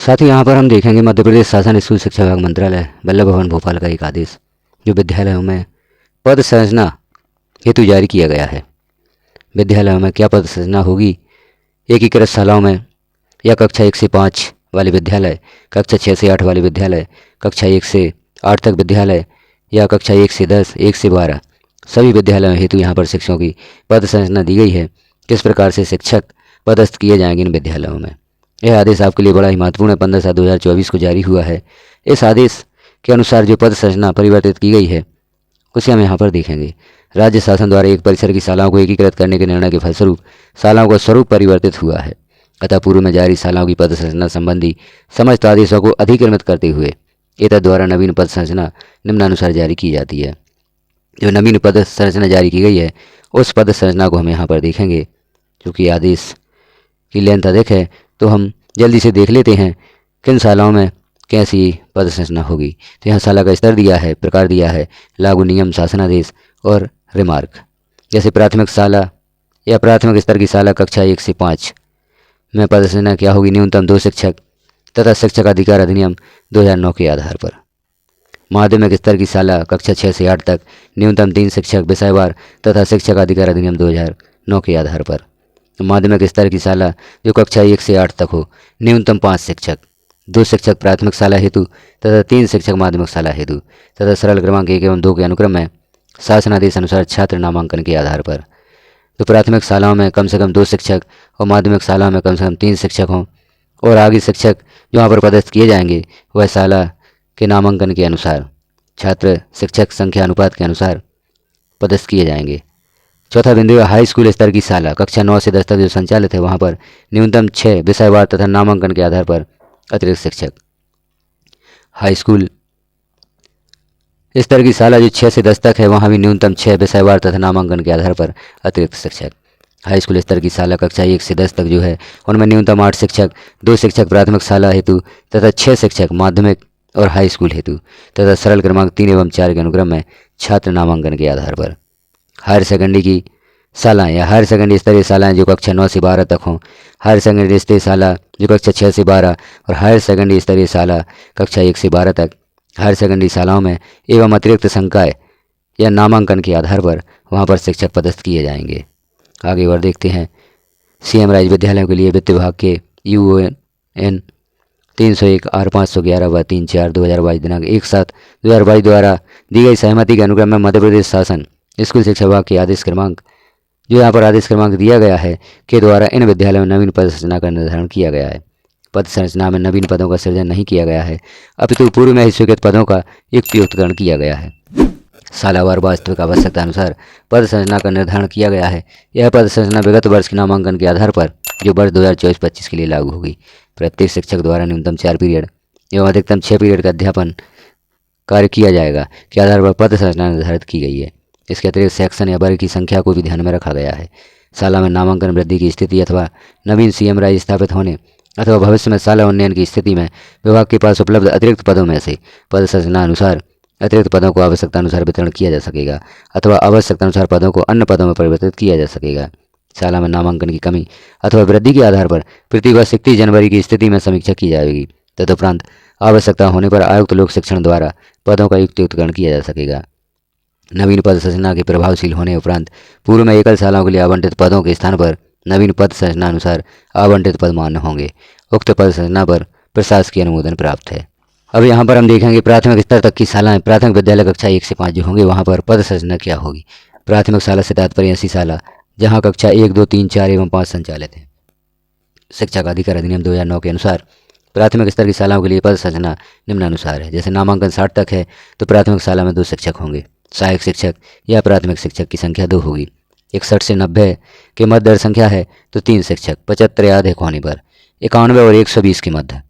साथ ही यहाँ पर हम देखेंगे मध्य प्रदेश शासन स्कूल शिक्षा विभाग मंत्रालय वल्लभ भवन भोपाल का एक आदेश जो विद्यालयों में पद संरचना हेतु जारी किया गया है। विद्यालयों में क्या पद संरचना होगी? एकीकृत शालाओं में या कक्षा 1 से 5 वाले विद्यालय, कक्षा 6 से 8 वाले विद्यालय, कक्षा 1 से 8 तक विद्यालय या कक्षा 1 से 10, 1 से 12 सभी विद्यालयों हेतु यहाँ पर शिक्षकों की पद संरचना दी गई है। किस प्रकार से शिक्षक पदस्थ किए जाएंगे इन विद्यालयों में, यह आदेश आपके लिए बड़ा ही महत्वपूर्ण है। 15/7/2024 को जारी हुआ है। इस आदेश के अनुसार जो पद संरचना परिवर्तित की गई है उसे हम यहाँ पर देखेंगे। राज्य शासन द्वारा एक परिसर की शालाओं को एकीकृत करने के निर्णय के फलस्वरूप शालाओं का स्वरूप परिवर्तित हुआ है। अतः पूर्व में जारी शालाओं की पद संरचना संबंधी समस्त आदेशों को अधिक्रमित करते हुए एतद द्वारा नवीन पद संरचना निम्नानुसार जारी की जाती है। जो नवीन पद संरचना जारी की गई है उस पद संरचना को हम यहाँ पर देखेंगे। क्योंकि आदेश की लेंथ अधिक है तो हम जल्दी से देख लेते हैं किन शालाओं में कैसी पद संरचना होगी। तो यहाँ शाला का स्तर दिया है, प्रकार दिया है, लागू नियम, शासनादेश और रिमार्क। जैसे प्राथमिक शाला या प्राथमिक स्तर की शाला कक्षा 1 से 5 में पद संरचना क्या होगी? न्यूनतम 2 शिक्षक तथा शिक्षक अधिकार अधिनियम 2009 के आधार पर। माध्यमिक स्तर की शाला कक्षा 6 से 8 तक न्यूनतम 3 शिक्षक विषयवार तथा शिक्षक अधिकार अधिनियम 2009 के आधार पर। माध्यमिक स्तर की शाला जो कक्षा 1 से 8 तक हो न्यूनतम 5 शिक्षक, 2 शिक्षक प्राथमिक शाला हेतु तथा 3 शिक्षक माध्यमिक शाला हेतु तथा सरल क्रमांक 1 एवं 2 के अनुक्रम में शासनादेश अनुसार छात्र नामांकन के आधार पर। तो प्राथमिक शालाओं में कम से कम 2 शिक्षक और माध्यमिक शालाओं में कम से कम 3 शिक्षक हों और आगे शिक्षक जो यहाँ पर पदस्थ किए जाएंगे वह शाला के नामांकन के अनुसार छात्र शिक्षक संख्या अनुपात के अनुसार पदस्थ किए जाएंगे। चौथा बिंदु है हाई स्कूल स्तर की शाला कक्षा 9 से 10 तक जो संचालित है वहाँ पर न्यूनतम 6 विषयवार तथा नामांकन के आधार पर अतिरिक्त शिक्षक। हाई स्कूल स्तर की शाला जो 6 से 10 तक है वहाँ भी न्यूनतम 6 विषयवार तथा नामांकन के आधार पर अतिरिक्त शिक्षक। हाई स्कूल स्तर की शाला कक्षा 1 से 10 तक जो है उनमें न्यूनतम 8 शिक्षक, 2 शिक्षक प्राथमिक शाला हेतु तथा 6 शिक्षक माध्यमिक और हाई स्कूल हेतु तथा सरल क्रमांक 3 एवं 4 के अनुक्रम में छात्र नामांकन के आधार पर। हायर सेकेंडरी की शालाएँ या हायर सेकेंडरी स्तरीय शालाएँ जो कक्षा 9 से 12 तक हों, हायर सेकेंडरी स्तरीय शाला जो कक्षा 6 से 12 और हायर सेकेंडरी स्तरीय शाला कक्षा 1 से 12 तक हायर सेकेंडरी शालाओं में एवं अतिरिक्त संकाय या नामांकन के आधार पर वहाँ पर शिक्षक पदस्थ किए जाएंगे। आगे बढ़ देखते हैं। सीएम राज्य विद्यालयों के लिए वित्त विभाग के UN 301 R 511/3/4/2022 दिनांक 1/7/2022 द्वारा दी गई सहमति के अनुक्रम में मध्य प्रदेश शासन स्कूल शिक्षा विभाग के आदेश क्रमांक जो यहाँ पर आदेश क्रमांक दिया गया है के द्वारा इन विद्यालयों में नवीन पद संरचना का निर्धारण किया गया है। पद संरचना में नवीन पदों का सृजन नहीं किया गया है अपितु पूर्व में ही स्वीकृत पदों का युक्तियुक्तकरण किया गया है। सालावार वास्तविक आवश्यकता अनुसार पद संरचना का निर्धारण किया गया है। यह पद संरचना विगत वर्ष के नामांकन के आधार पर जो वर्ष 2024-25 के लिए लागू होगी। प्रत्येक शिक्षक द्वारा न्यूनतम 4 पीरियड एवं अधिकतम 6 पीरियड का अध्यापन कार्य किया जाएगा के आधार पर पद संरचना निर्धारित की गई है। इसके अतिरिक्त सेक्शन या वर्ग की संख्या को भी ध्यान में रखा गया है। शाला में नामांकन वृद्धि की स्थिति अथवा नवीन सीएम राज्य स्थापित होने अथवा भविष्य में शाला उन्नयन की स्थिति में विभाग के पास उपलब्ध अतिरिक्त पदों में से पद संरचना अनुसार अतिरिक्त पदों को आवश्यकता अनुसार वितरण किया जा सकेगा अथवा आवश्यकता अनुसार पदों को अन्य पदों में परिवर्तित किया जा सकेगा। शाला में नामांकन की कमी अथवा वृद्धि के आधार पर प्रति वर्ष 31 जनवरी की स्थिति में समीक्षा की जाएगी। तदुपरांत आवश्यकता होने पर आयुक्त लोक शिक्षण द्वारा पदों का युक्तियुक्तकरण किया जा सकेगा। नवीन पद संरचना के प्रभावशील होने उपरांत पूर्व में एकल शालाओं के लिए आवंटित पदों के स्थान पर नवीन पद संरचना अनुसार आवंटित पद मान्य होंगे। उक्त पद संरचना पर प्रशासकीय अनुमोदन प्राप्त है। अब यहाँ पर हम देखेंगे प्राथमिक स्तर तक की शालाएँ प्राथमिक विद्यालय कक्षा 1 से 5 जो होंगे वहाँ पर पद संरचना क्या होगी। प्राथमिक शाला से तात्पर्य ऐसी शाला जहाँ कक्षा 1, 2, 3, 4 एवं 5 संचालित हैं। शिक्षा का अधिकार अधिनियम 2009 के अनुसार प्राथमिक स्तर की शालाओं के लिए पद संरचना निम्नानुसार है। जैसे नामांकन 60 तक है तो प्राथमिक शाला में 2 शिक्षक होंगे। सहायक शिक्षक या प्राथमिक शिक्षक की संख्या 2 होगी। 61 से 90 के मध्य दर संख्या है तो 3 शिक्षक। 75 या अधिक होने पर 91 और 120 के मध्य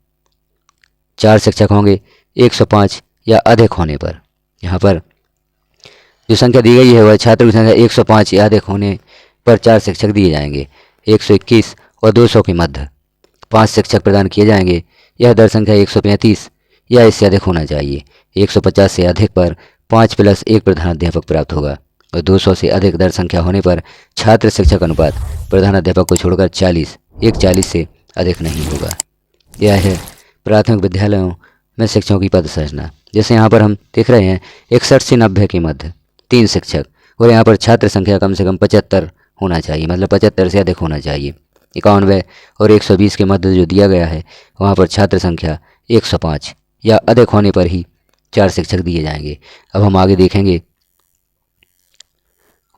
4 शिक्षक होंगे। 105 या अधिक होने पर यहाँ पर जो संख्या दी गई है वह छात्रों की संख्या 105 या अधिक होने पर 4 शिक्षक दिए जाएंगे। 121 और 200 के मध्य 5 शिक्षक प्रदान किए जाएंगे। यह दर संख्या 135 या इससे अधिक होना चाहिए। 150 से अधिक पर 5 + 1 प्रधानाध्यापक प्राप्त होगा और 200 से अधिक दर संख्या होने पर छात्र शिक्षक अनुपात प्रधानाध्यापक को छोड़कर 40 से अधिक नहीं होगा। यह है प्राथमिक विद्यालयों में शिक्षकों की पद संरचना। जैसे यहाँ पर हम देख रहे हैं 61 से 90 के मध्य 3 शिक्षक, और यहाँ पर छात्र संख्या कम से कम 75 होना चाहिए, मतलब 75 से अधिक होना चाहिए। 91 और 120 के मध्य जो दिया गया है वहाँ पर छात्र संख्या 105 या अधिक होने पर ही 4 शिक्षक दिए जाएंगे। अब हम आगे देखेंगे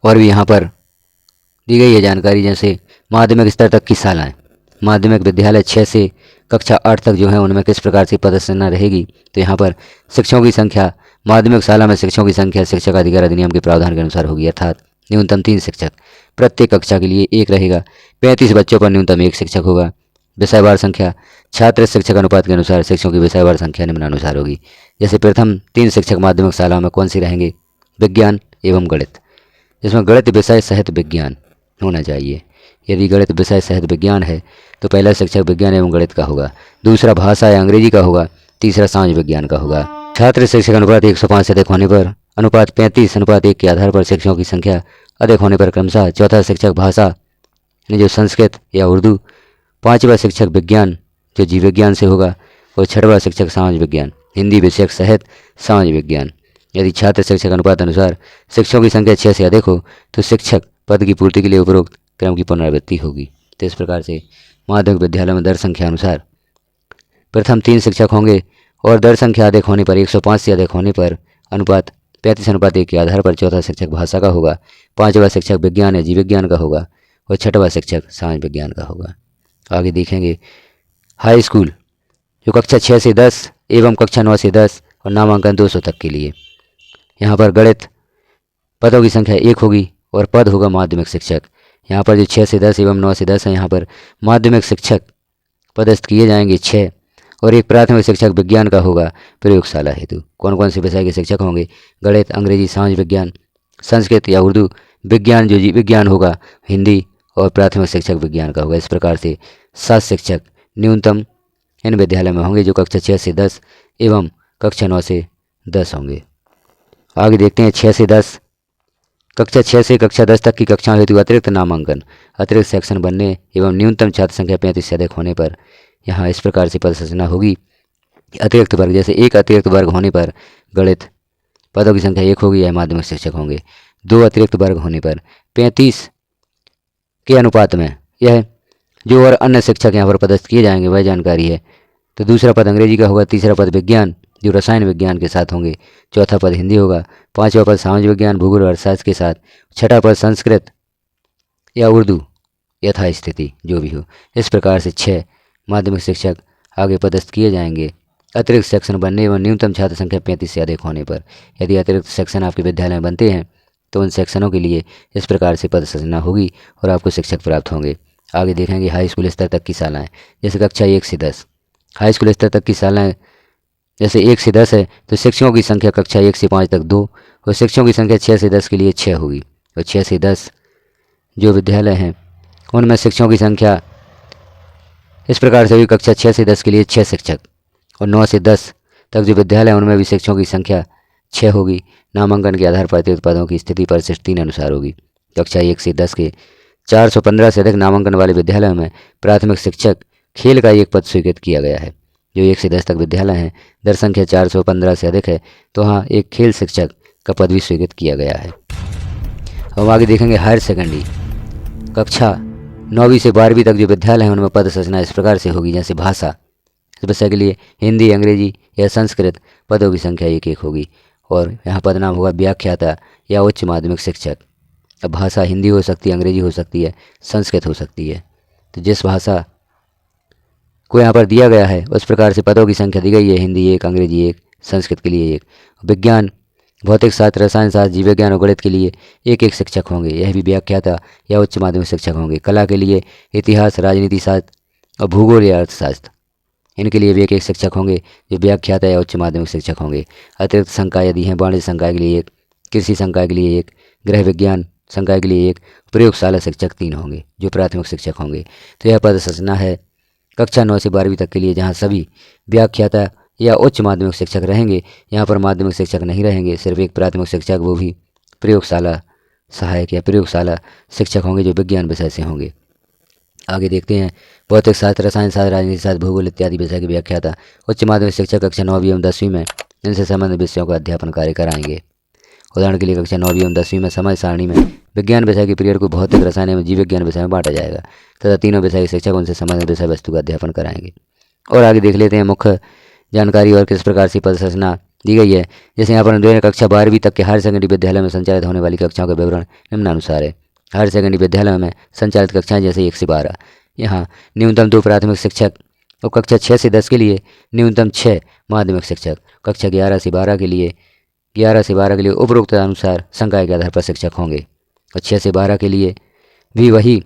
और भी यहाँ पर दी गई है जानकारी, जैसे माध्यमिक स्तर तक की शालाएँ। माध्यमिक विद्यालय 6 से कक्षा 8 तक जो है उनमें किस प्रकार से पद संरचना रहेगी, तो यहाँ पर शिक्षकों की संख्या माध्यमिक शाला में शिक्षकों की संख्या शिक्षक अधिकार अधिनियम के प्रावधान के अनुसार होगी, अर्थात न्यूनतम 3 शिक्षक, प्रत्येक कक्षा के लिए 1 रहेगा। 35 बच्चों पर न्यूनतम 1 शिक्षक होगा। विषयवार संख्या छात्र शिक्षक अनुपात के अनुसार शिक्षकों की विषयवार संख्या निम्नानुसार होगी। जैसे प्रथम 3 शिक्षक माध्यमिक शालाओं में कौन सी रहेंगे, विज्ञान एवं गणित, जिसमें गणित विषय सहित विज्ञान होना चाहिए। यदि गणित विषय सहित विज्ञान है तो पहला शिक्षक विज्ञान एवं गणित का होगा, दूसरा भाषा या अंग्रेजी का होगा, तीसरा समाज विज्ञान का होगा। छात्र शिक्षक अनुपात 105 से अधिक होने पर, अनुपात 35:1 के आधार पर शिक्षकों की संख्या अधिक होने पर क्रमशः चौथा शिक्षक भाषा यानी जो संस्कृत या उर्दू, पाँचवा शिक्षक विज्ञान जो जीव विज्ञान से होगा, और छठवां शिक्षक समाज विज्ञान हिंदी विषयक सहित समाज विज्ञान। यदि छात्र शिक्षक अनुपात अनुसार शिक्षकों की संख्या 6 से अधिक हो तो शिक्षक पद की पूर्ति के लिए उपरोक्त क्रम की पुनरावृत्ति होगी। तो इस प्रकार से माध्यमिक विद्यालय में दर संख्या अनुसार प्रथम 3 शिक्षक होंगे, और दर संख्या अधिक होने पर 105 से अधिक होने पर अनुपात 35:1 के आधार पर चौथा शिक्षक भाषा का होगा, पाँचवा शिक्षक विज्ञान या जीव विज्ञान का होगा, और छठवां शिक्षक समाज विज्ञान का होगा। आगे देखेंगे हाई स्कूल जो कक्षा 6 से 10 एवं कक्षा 9 से 10 और नामांकन 200 तक के लिए। यहाँ पर गणित पदों की संख्या 1 होगी और पद होगा माध्यमिक शिक्षक। यहाँ पर जो 6 से 10 एवं 9 से 10 है, यहाँ पर माध्यमिक शिक्षक पदस्थ किए जाएंगे 6, और एक प्राथमिक शिक्षक विज्ञान का होगा प्रयोगशाला हेतु। कौन कौन से विषय के शिक्षक होंगे, गणित, अंग्रेजी, समाज विज्ञान, संस्कृत या उर्दू, विज्ञान जो जीव विज्ञान होगा, हिंदी, और प्राथमिक शिक्षक विज्ञान का होगा। इस प्रकार से 7 शिक्षक न्यूनतम इन विद्यालय में होंगे जो कक्षा 6 से 10 एवं कक्षा 9 से 10 होंगे। आगे देखते हैं 6 से 10। कक्षा 6 से कक्षा 10 तक की कक्षाओं हेतु अतिरिक्त नामांकन, अतिरिक्त सेक्शन बनने एवं न्यूनतम छात्र संख्या 35 से अधिक होने पर यहाँ इस प्रकार से पद संरचना होगी। अतिरिक्त वर्ग, जैसे एक अतिरिक्त वर्ग होने पर गणित पदों की संख्या 1 होगी, यह माध्यमिक शिक्षक होंगे। 2 अतिरिक्त वर्ग होने पर 35 के अनुपात में यह जो और अन्य शिक्षक यहाँ पर पदस्थ किए जाएंगे वह जानकारी है। तो दूसरा पद अंग्रेजी का होगा, तीसरा पद विज्ञान जो रसायन विज्ञान के साथ होंगे, चौथा पद हिंदी होगा, पांचवा पद समाज विज्ञान भूगोल और अर्थशास्त्र के साथ, छठा पद संस्कृत या उर्दू यथास्थिति जो भी हो। इस प्रकार से 6 माध्यमिक शिक्षक आगे पदस्थ किए जाएंगे अतिरिक्त सेक्शन बनने एवं न्यूनतम छात्र संख्या 35 से अधिक होने पर। यदि अतिरिक्त सेक्शन आपके विद्यालय में बनते हैं तो उन सेक्शनों के लिए इस प्रकार से पद संरचना होगी और आपको शिक्षक प्राप्त होंगे। आगे देखेंगे हाई स्कूल स्तर तक की शालाएँ, जैसे कक्षा 1 से 10। हाई स्कूल स्तर तक की शालाएँ जैसे 1 से 10 है तो शिक्षकों की संख्या कक्षा 1 से 5 तक 2, और शिक्षकों की संख्या 6 से 10 के लिए 6 होगी। और 6 से 10 जो विद्यालय हैं उनमें शिक्षकों की संख्या इस प्रकार से होगी, कक्षा 6 से 10 के लिए 6 शिक्षक, और 9 से 10 तक जो विद्यालय हैं उनमें भी शिक्षकों की संख्या 6 होगी। नामांकन के आधार पर अतिरिक्त पदों की स्थिति परिशिष्ट 3 अनुसार होगी। कक्षा 1 से 10 के 415 से अधिक नामांकन वाले विद्यालयों में प्राथमिक शिक्षक खेल का एक पद स्वीकृत किया गया है। जो 1 से 10 तक विद्यालय हैं, दर संख्या 415 से अधिक है तो हाँ एक खेल शिक्षक का पद भी स्वीकृत किया गया है। हम आगे देखेंगे हायर सेकेंडरी कक्षा 9वीं से 12वीं तक जो विद्यालय हैं उनमें पद संरचना इस प्रकार से होगी। जैसे भाषा इस विषय के लिए हिंदी, अंग्रेजी या संस्कृत पदों की संख्या 1 होगी, और यहाँ पद नाम होगा व्याख्याता या उच्च माध्यमिक शिक्षक। अब भाषा हिंदी हो सकती है, अंग्रेजी हो सकती है, संस्कृत हो सकती है। तो जिस भाषा को यहाँ पर दिया गया है उस प्रकार से पदों की संख्या दी गई है, हिंदी 1, अंग्रेजी 1, संस्कृत के लिए 1। विज्ञान, भौतिक शास्त्र, रसायन शास्त्र, जीव विज्ञान और गणित के लिए 1 शिक्षक होंगे, यह भी व्याख्याता या उच्च माध्यमिक शिक्षक होंगे। कला के लिए इतिहास, राजनीति शास्त्र और भूगोल या अर्थशास्त्र, इनके लिए भी 1 शिक्षक होंगे जो व्याख्याता या उच्च माध्यमिक शिक्षक होंगे। अतिरिक्त संकाय यदि हैं, वाणिज्य संकाय के लिए 1, कृषि संकाय के लिए 1, गृह विज्ञान संकाय के लिए 1, प्रयोगशाला शिक्षक 3 होंगे जो प्राथमिक शिक्षक होंगे। तो यह पद संरचना है कक्षा 9 से 12वीं तक के लिए, जहाँ सभी व्याख्याता या उच्च माध्यमिक शिक्षक रहेंगे। यहाँ पर माध्यमिक शिक्षक नहीं रहेंगे, सिर्फ 1 प्राथमिक शिक्षक, वो भी प्रयोगशाला सहायक या प्रयोगशाला शिक्षक होंगे जो विज्ञान विषय से होंगे। आगे देखते हैं भौतिक शास्त्र, रसायन शास्त्र, राजनीति शास्त्र, भूगोल इत्यादि विषय की व्याख्याता उच्च माध्यमिक शिक्षक कक्षा 9वीं एवं 10वीं में इनसे संबंधित विषयों का अध्यापन कार्य कराएंगे। उदाहरण के लिए कक्षा 9वीं एवं 10वीं में समय सारणी में विज्ञान विषय के पीरियड को भौतिक, रसायन एवं जीव विज्ञान विषय में बांटा जाएगा तथा तीनों विषय के शिक्षक उनसे संबंधित विषय वस्तु का अध्यापन कराएंगे। और आगे देख लेते हैं मुख्य जानकारी और किस प्रकार से पद संरचना दी गई है। जैसे यहाँ पर कक्षा 12वीं तक के हायर सेकेंडरी विद्यालय में संचालित होने वाली कक्षाओं का विवरण निम्नानुसार है। हायर सेकेंडरी विद्यालय में संचालित कक्षाएं जैसे 1 से 12, यहाँ न्यूनतम 2 प्राथमिक शिक्षक और कक्षा 6 से 10 के लिए न्यूनतम 6 माध्यमिक शिक्षक, कक्षा 11 से 12 के लिए उपरोक्त अनुसार संकाय के आधार पर शिक्षक होंगे और 6 से 12 के लिए भी वही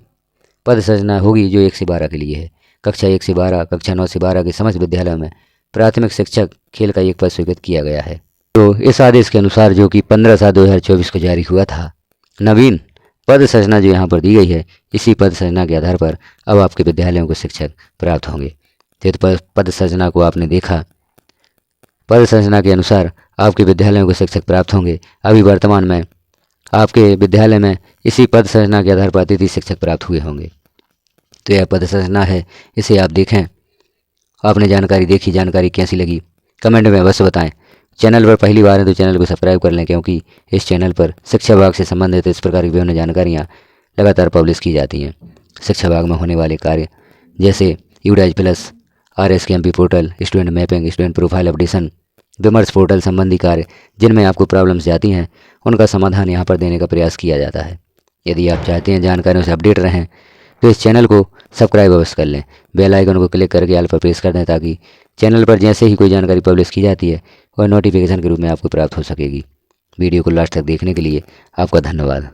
पद संरचना होगी जो 1 से 12 के लिए है। कक्षा 1 से 12, कक्षा 9 से 12 के समस्त विद्यालयों में प्राथमिक शिक्षक खेल का एक पद स्वीकृत किया गया है। तो इस आदेश के अनुसार जो कि 15/7/2024 को जारी हुआ था, नवीन पद संरचना जो यहाँ पर दी गई है, इसी पद संरचना के आधार पर अब आपके विद्यालयों को शिक्षक प्राप्त होंगे। तो पद संरचना को आपने देखा, पद संरचना के अनुसार आपके विद्यालयों को शिक्षक प्राप्त होंगे। अभी वर्तमान में आपके विद्यालय में इसी पद संरचना के आधार पर अतिथि शिक्षक प्राप्त हुए होंगे। तो यह पद संरचना है, इसे आप देखें। आपने जानकारी देखी, जानकारी कैसी लगी कमेंट में अवश्य बताएं। चैनल पर पहली बार है तो चैनल को सब्सक्राइब कर लें, क्योंकि इस चैनल पर शिक्षा विभाग से संबंधित इस प्रकार की विभिन्न जानकारियाँ लगातार पब्लिश की जाती हैं। शिक्षा विभाग में होने वाले कार्य जैसे UDISE plus, RSKMP portal, student mapping, student profile updation, Vimarsh portal संबंधी कार्य जिनमें आपको प्रॉब्लम्स आती हैं, उनका समाधान यहाँ पर देने का प्रयास किया जाता है। यदि आप चाहते हैं जानकारियों से अपडेट रहें तो इस चैनल को सब्सक्राइब अवश्य कर लें। बेल आइकन को क्लिक करके ऑल पर प्रेस कर दें ताकि चैनल पर जैसे ही कोई जानकारी पब्लिश की जाती है वह नोटिफिकेशन के रूप में आपको प्राप्त हो सकेगी। वीडियो को लास्ट तक देखने के लिए आपका धन्यवाद।